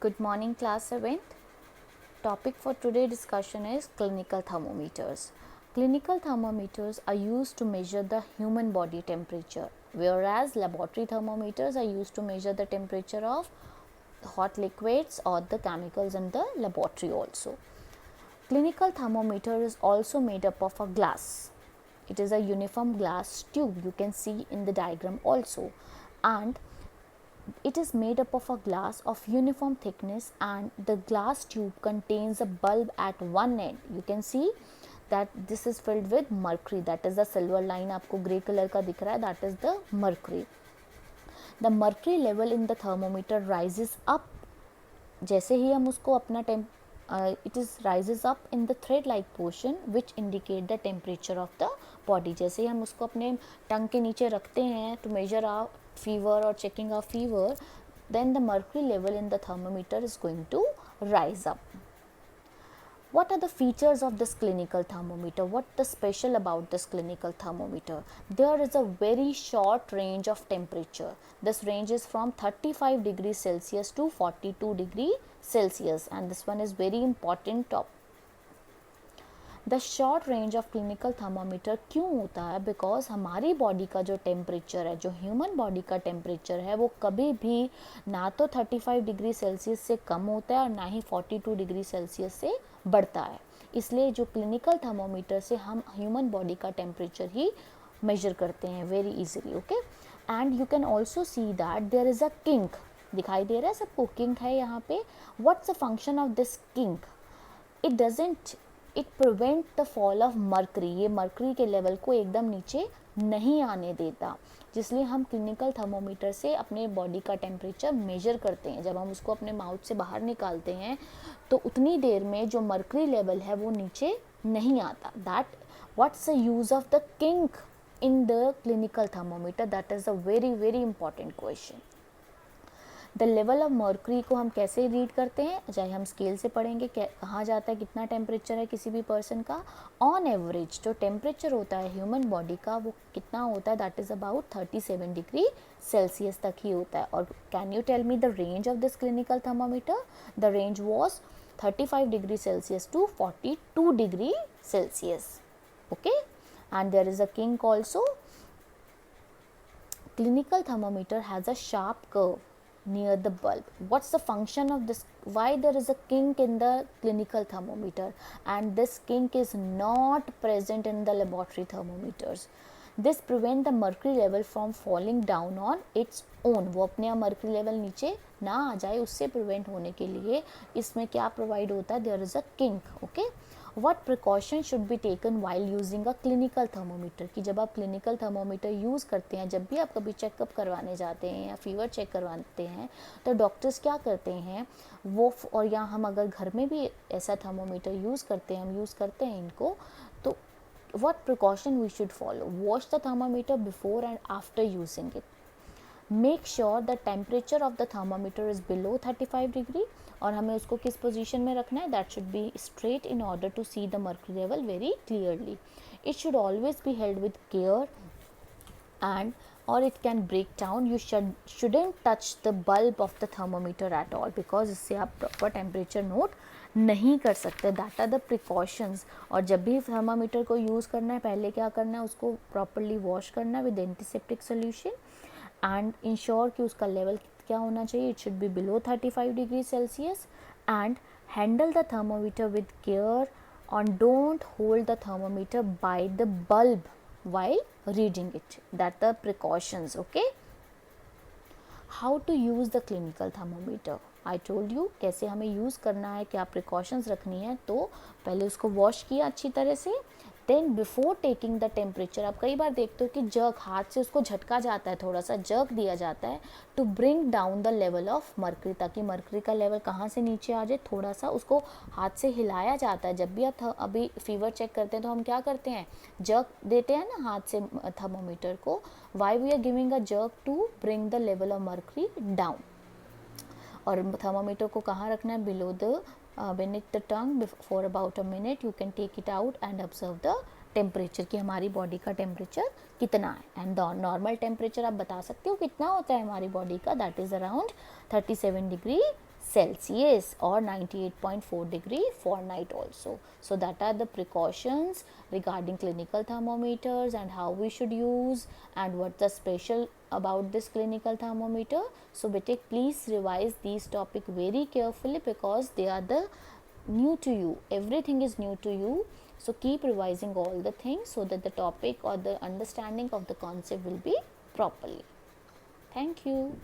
Good morning, class 7th. Topic for today's discussion is clinical thermometers. Clinical thermometers are used to measure the human body temperature, whereas laboratory thermometers are used to measure the temperature of hot liquids or the chemicals in the laboratory also. Clinical thermometer is also made up of a glass. It is a uniform glass tube, you can see in the diagram also, and it is made up of a glass of uniform thickness, and the glass tube contains a bulb at one end. You can see that this is filled with mercury, that is the silver line आपको grey colour का दिख रहा है, that is the mercury. The mercury level in the thermometer rises up. जैसे ही हम उसको अपना it is rises up in the thread like portion which indicate the temperature of the body. जैसे ही हम उसको अपने टंग के नीचे रखते हैं to measure our fever or checking our fever, then the mercury level in the thermometer is going to rise up. What are the features of this clinical thermometer? What is special about this clinical thermometer? There is a very short range of temperature. This range is from 35 degrees Celsius to 42 degrees Celsius, and this one is very important. The short range of clinical thermometer क्यों होता है? Because हमारी body का जो temperature है, जो human body का temperature है, वो कभी भी ना तो 35 डिग्री सेल्सियस से कम होता है और ना ही 42 डिग्री सेल्सियस से बढ़ता है. इसलिए जो क्लिनिकल थर्मोमीटर से हम ह्यूमन बॉडी का टेम्परेचर ही मेजर करते हैं very easily. Okay, and you can also see that there is a kink. दिखाई दे रहा है सबको? किंक है यहाँ पे. What's the function of this kink? It prevent the fall of mercury. ये मर्करी के लेवल को एकदम नीचे नहीं आने देता, जिसलिए हम क्लिनिकल थर्मोमीटर से अपने बॉडी का टेम्परेचर मेजर करते हैं. जब हम उसको अपने माउथ से बाहर निकालते हैं तो उतनी देर में जो मर्करी लेवल है वो नीचे नहीं आता. That what's the use of the kink in the clinical thermometer? That is a very very important question. The level of mercury को हम कैसे रीड करते हैं? चाहे हम स्केल से पढ़ेंगे कहाँ जाता है, कितना टेम्परेचर है किसी भी पर्सन का. ऑन एवरेज जो टेम्परेचर होता है ह्यूमन बॉडी का वो कितना होता है? That is about 37 degree Celsius तक ही होता है. और can you tell me the range of this clinical thermometer? The range was 35 degree Celsius to 42 degree Celsius. Okay, and there is a kink also. Clinical thermometer has a sharp curve near the bulb. What's the function of this? Why there is a kink in the clinical thermometer and this kink is not present in the laboratory thermometers? This prevent the mercury level from falling down on its own. वो अपने आप mercury level नीचे ना आ जाए, उससे prevent होने के लिए इसमें क्या provide होता है? There is a kink. Okay. What precaution should be taken while using a clinical thermometer? कि जब आप clinical thermometer यूज़ करते हैं, जब भी आप कभी चेकअप करवाने जाते हैं या फीवर चेक करवाते हैं, तो डॉक्टर्स क्या करते हैं वो, और या हम अगर घर में भी ऐसा थर्मोमीटर यूज़ करते हैं, हम यूज़ करते हैं इनको, तो what precaution we should follow? Wash the thermometer before and after using it. Make sure the temperature of the thermometer is below 35 degree. और हमें उसको किस पोजीशन में रखना है? That should be straight in order to see the mercury level very clearly. It should always be held with care and or it can break down. You shouldn't touch the bulb of the thermometer at all because इससे आप proper temperature note नहीं कर सकते. That are the precautions. और जब भी thermometer को use करना है, पहले क्या करना है? उसको प्रॉपरली वॉश करना है with antiseptic solution and ensure कि उसका लेवल क्या होना चाहिए? It should be below 35 degree Celsius. And handle the thermometer with care and don't hold the thermometer by the bulb while reading it. That are precautions. Okay, how to use the clinical thermometer? I told you कैसे हमें use करना है, क्या precautions रखनी है. तो पहले उसको वॉश किया अच्छी तरह से. Then before taking the temperature, आप कई बार देखते हो कि जर्क, हाथ से उसको झटका जाता है, थोड़ा सा जर्क दिया जाता है to bring down the level of mercury, ताकि मर्करी का लेवल कहाँ से नीचे आ जाए. थोड़ा सा उसको हाथ से हिलाया जाता है. जब भी आप अभी फीवर चेक करते हैं तो हम क्या करते हैं? जर्क देते हैं ना हाथ से थर्मोमीटर को. Why we are giving a jerk? To bring the level of mercury down. और थर्मोमीटर को कहाँ रखना है? Below the beneath the tongue for about a minute. You can take it out and observe the temperature कि हमारी body का temperature कितना है. एंड नॉर्मल टेम्परेचर आप बता सकते हो कितना होता है हमारी बॉडी का? That is around 37 degree Celsius or 98.4 degree Fahrenheit also. So that are the precautions regarding clinical thermometers and how we should use and what's the special about this clinical thermometer. So beta, please revise these topic very carefully because they are the new to you, everything is new to you. So keep revising all the things so that the topic or the understanding of the concept will be properly. Thank you.